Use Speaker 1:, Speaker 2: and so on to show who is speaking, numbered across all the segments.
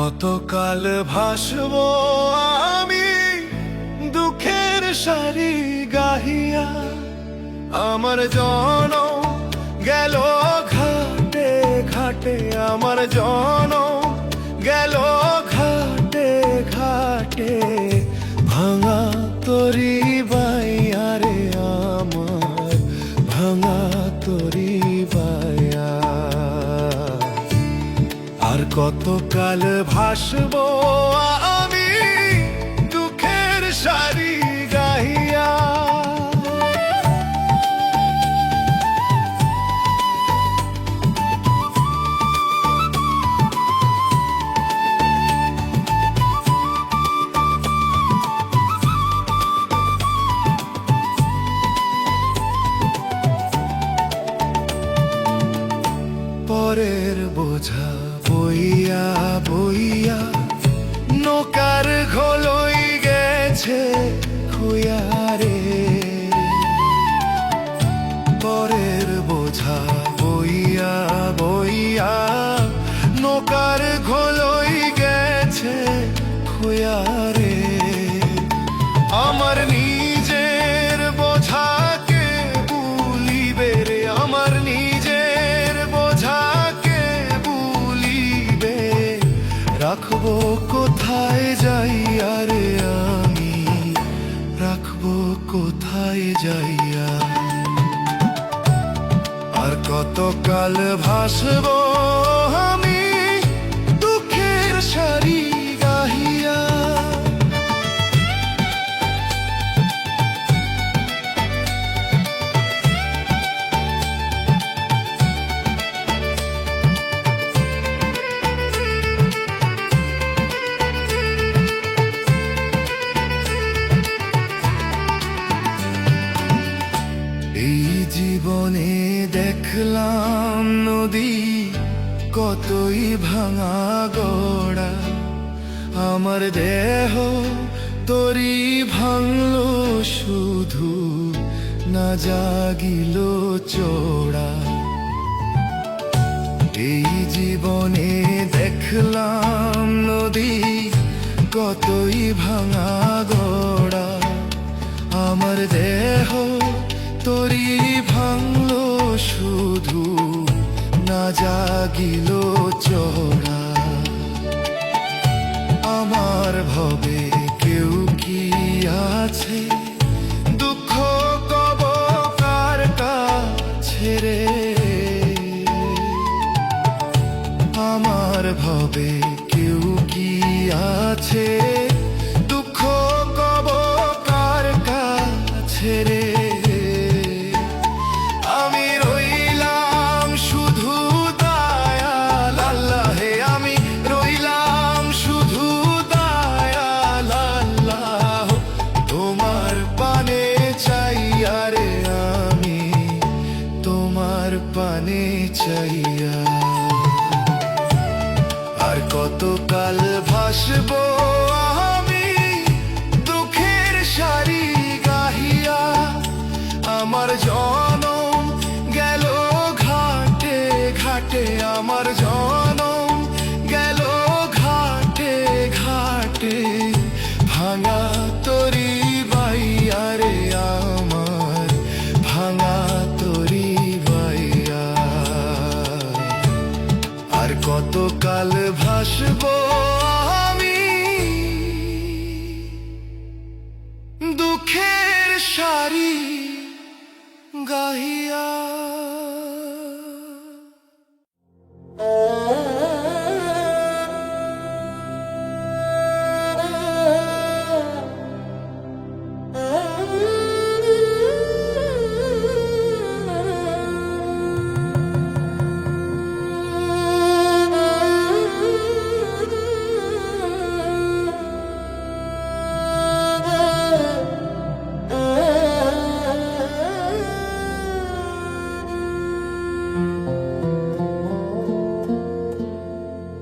Speaker 1: কতকাল ভাসবো আমি দুঃখের সারি গাহিয়া, আমার জনম গেল ঘাটে ঘাটে, আমার জনম গেল ঘাটে ঘাটে। ভাঙা তরি বাইয়া রে আমার, ভাঙা তরি বাইয়া। আর কতকাল ভাসবো আমি দুঃখের সারি গাহিয়া। পরের বোঝা বইয়া বইয়া নৌকার ঘোলই গেছে খুইয়া রে। পরের বোঝা বইয়া বইয়া নৌকার ঘোলই গেছে খুইয়া রে। আমার নিজের বোঝাকে ভুলিবে রে, আমার নিজের বোঝাকে ভুলিবে। রাখবো কোথায় যাইয়া রে আমি, রাখবো কোথায় যাইয়া। আর কতকাল ভাসবো আমি দুঃখের সারি গাহিয়া। এই জীবনে দেখলাম নদী কতই ভাঙা গড়া, আমার দেহ তরি ভাঙলো শুধু না জাগিল চোড়া। এই জীবনে দেখলাম নদী কতই ভাঙা গড়া, আমার দেহ তরি ভাঙলো শুধু না জাগিল চোরা। আমার ভবে কেউ কি আছে, দুঃখ কব কার কাছে রে। আমার ভবে কেউ কি আছে, দুঃখ কব কার কাছে রে। পানে চাইয়া। আর কতকাল ভাসবো আমি দুঃখের সারি গাহিয়া, আমার জনম গেল ঘাটে ঘাটে, আমার জনম গেল ঘাটে ঘাটে। ভাঙা তরি বাইয়া রে আমার, ভাঙা তরি বাইয়া। আর কতকাল ভাসবো আমি দুঃখের সারি গাহিয়া।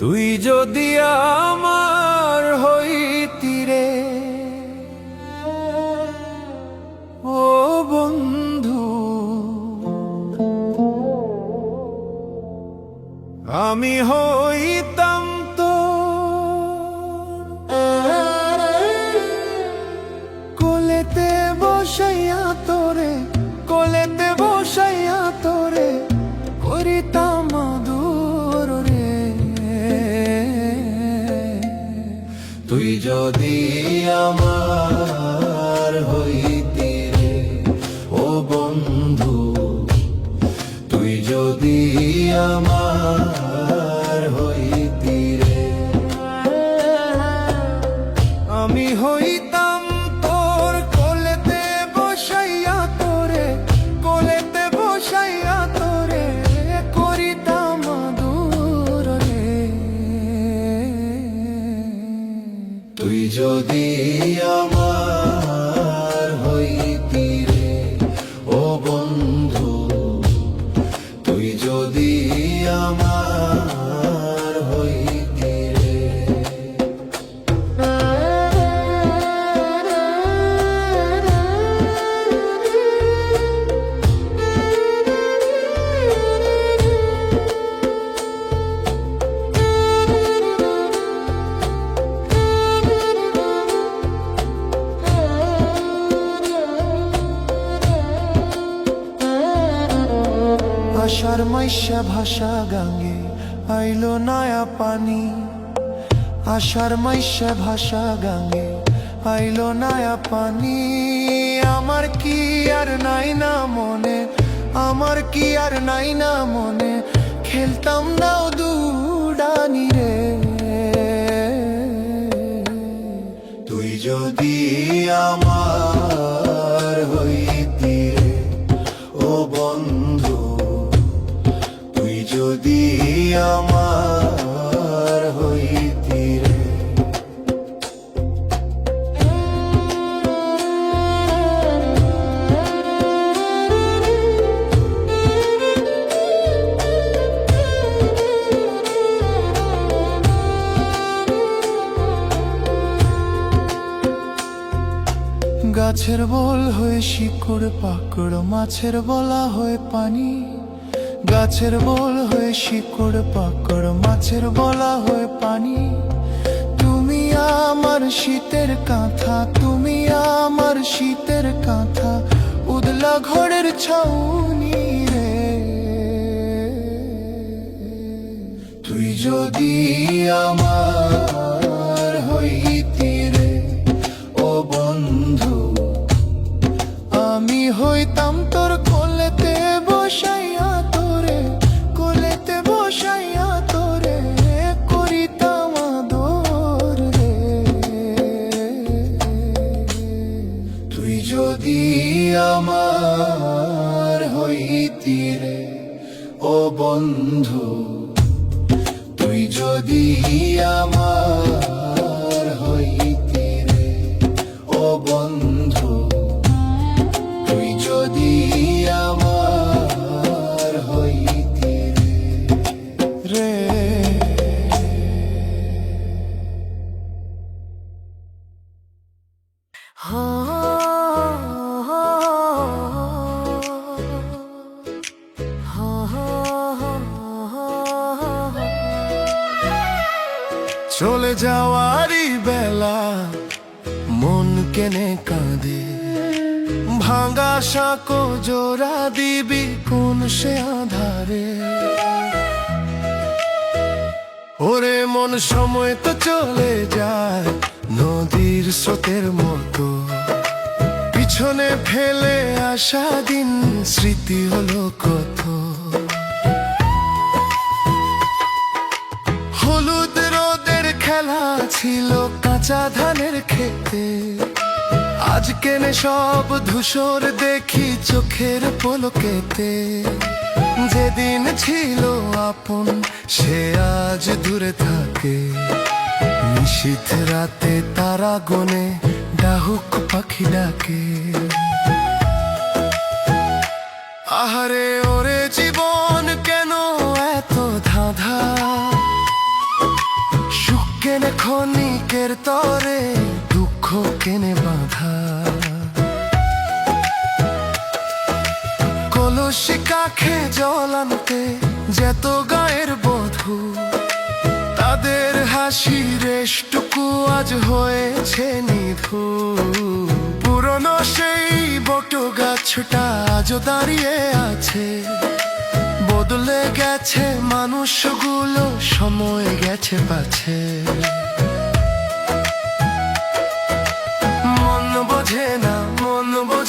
Speaker 1: তুই যদি আমার হইতি রে ও বন্ধু, আমি হইতাম তোর যদি আমার হইতি রে ও বন্ধু, তুই যদি আমার হইতি রে, আমি হইতাম তোর কোলেতে বসাইয়া তোরে, কোলেতে বসাইয়া তোরে করিতাম আদর রে। তুই যদি আমার হইতি রে ও বন্ধু, তুই যদি আমার হইতি রে। আষাঢ় মাইশা ভাষা গাঙ্গে আইলো নয়া পানি, আষাঢ় মাইশা ভাষা গাঙ্গে আইলো নয়া পানি। আমার কি আর নাই না মনে, আমার কি আর নাই না মনে, খেলতাম নাও দুডানি রে। তুই যদি আমার হইতি রে ও বন্ধু, তুই যদি আমার হইতি রে। গাছের বল হয়ে শিকড় পাকড়, মাছের বলা হয়ে পানি, গাছের বল হয়ে শিকড় পাকড়, মাছের বলা হয়ে পানি। তুমি আমার শীতের কাঁথা, তুমি আমার শীতের কাঁথা, উদলা ঘরের ছাউনি রে। তুই যদি আমার হইতি রে ও বন্ধু, আমি হইতাম তোর কোলেতে বসাইয়া তোরে, কোলেতে বসাইয়া তোরে করিতাম আদর রে। তুই যদি আমার হইতি রে ও বন্ধু, তুই যদি আমার হইতি রে ও বন্ধু, তুই যদি আমার হইতি রে। চলে যাওয়ারই বেলা মন কেনে কাঁদে, ভাঙা সাঁকো জোড়া দিবি কোন সে আধারে। ওরে মন সময় তো চলে যায় নদীর স্রোতের মতো, পিছনে ফেলে আসা দিন স্মৃতি হলো কত। হলুদ রোদের খেলা ছিল কাঁচা ধানের খেতে, আজ কেনে সব ধূসর দেখি চোখের পলকেতে। যেদিন ছিল আপন সে আজ দূরে থাকে, নিশীথ রাতে তারা গনে ডাহুক পাখি ডাকে। আহারে ওরে জীবন কেন এত ধাঁধা, সুখ কেনে ক্ষণিকের তরে, দুঃখ কেনে বাঁধা। কলসি কাখে জল আনতে যেত গায়ের বধূ, তাদের হাসি রেশটুকু আজ হয়েছে নিধু। পুরনো সেই বট গাছটা আজও দাঁড়িয়ে আছে, বদলে গেছে মানুষগুলো সময় গেছে পাছে।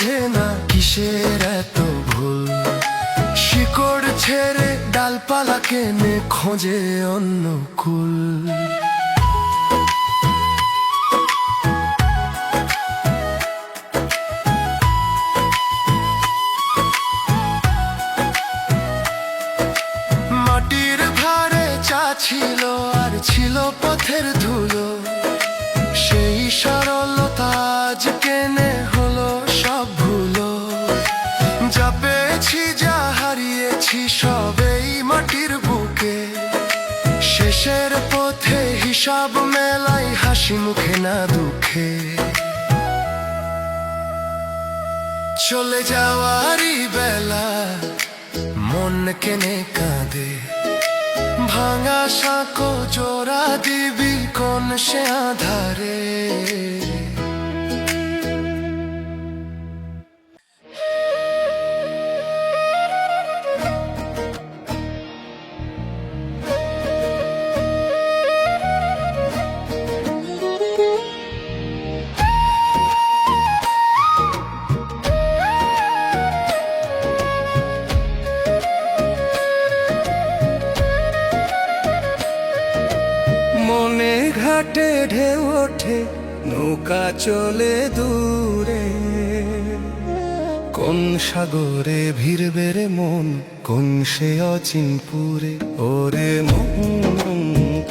Speaker 1: বোঝে না কিসের এত ভুল। শিকড় ছেড়ে ডালপালা কেনে খোঁজে অন্য কুল। মাটির ভারে চা ছিল আর ছিল পথের ধুলো, সেই সরলতা আজ কেনে হলো সব ভুলো। যা পেয়েছি যা হারিয়েছি সবেই মাটির বুকে, শেষের পথে হিসাব মেলাই হাসি মুখে না দুঃখে। চলে যাওয়ারই বেলা মন কেনে কাঁদে, ভাঙা সাঁকো জোড়া দিবি কোন সে আধারে। মনে ঘাটে ঢেউ ওঠে নৌকা চলে দূরে, কোন সাগরে ভিড়বে রে মন কোন সে অচিনপুরে। ওরে মন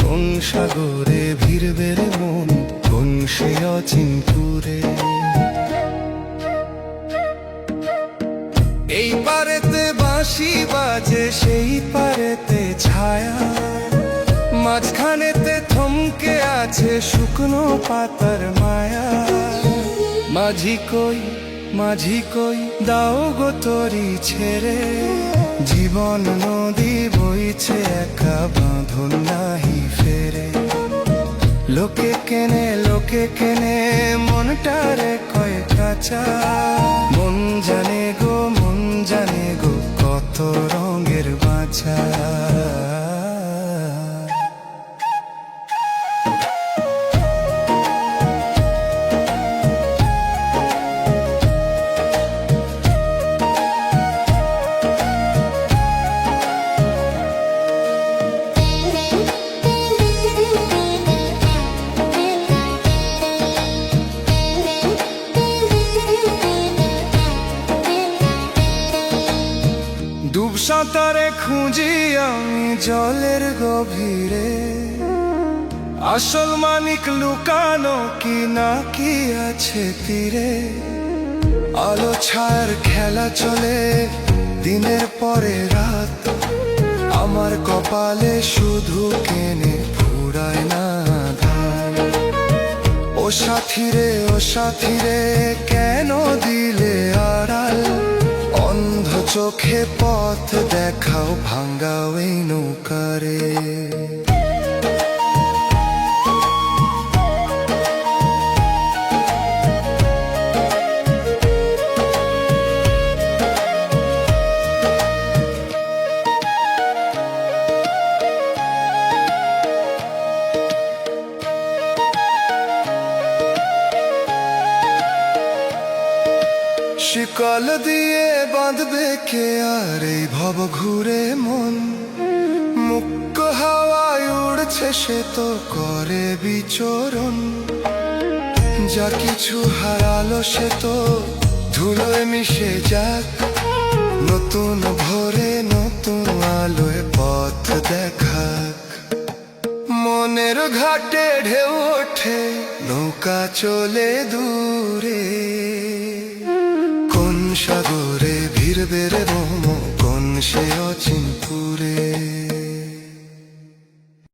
Speaker 1: কোন সাগরে ভিড়বে রে মন কোন সে অচিনপুরে। এই পারেতে বাঁশি বাজে সেই পারেতে ছায়া, মাঝখানেতে থমকে আছে শুকনো পাতার মায়া। মাঝি কই দাও গো তরি ছেড়ে, জীবন নদী বইছে একা বাঁধন নাহি ফেরে। লোকে কেনে মনটারে কয় কাঁচা, মন জানে গো কত রঙের বাঁচা। ডুব সাঁতারে খুঁজি আমি জলের গভীরে, আসল মানিক লুকানো কি না কি আছে তীরে। আলো ছায়ার খেলা চলে দিনের পরে রাত, আমার কপালে শুধু কেনে ফুরায় না ধান। ও সাথীরে কেন দিলে আড়াল, অন্ধ চোখে পথ দেখাও ভাঙ্গাও এই নৌকারে। শিকল দিয়ে বাঁধবে কে আর এই ভব ঘুরে মন, মুক্ত হাওয়ায় উড়ছে সে তো করে বিচরণ। যা কিছু হারালো সে তো ধুলোয় মিশে যাক, নতুন ভোরে নতুন আলোয় পথ দেখাক। মনের ঘাটে ঢেউ ওঠে নৌকা চলে দূরে, কোন সাগরে ভিড়বে রে কোন সে অচিনপুরে।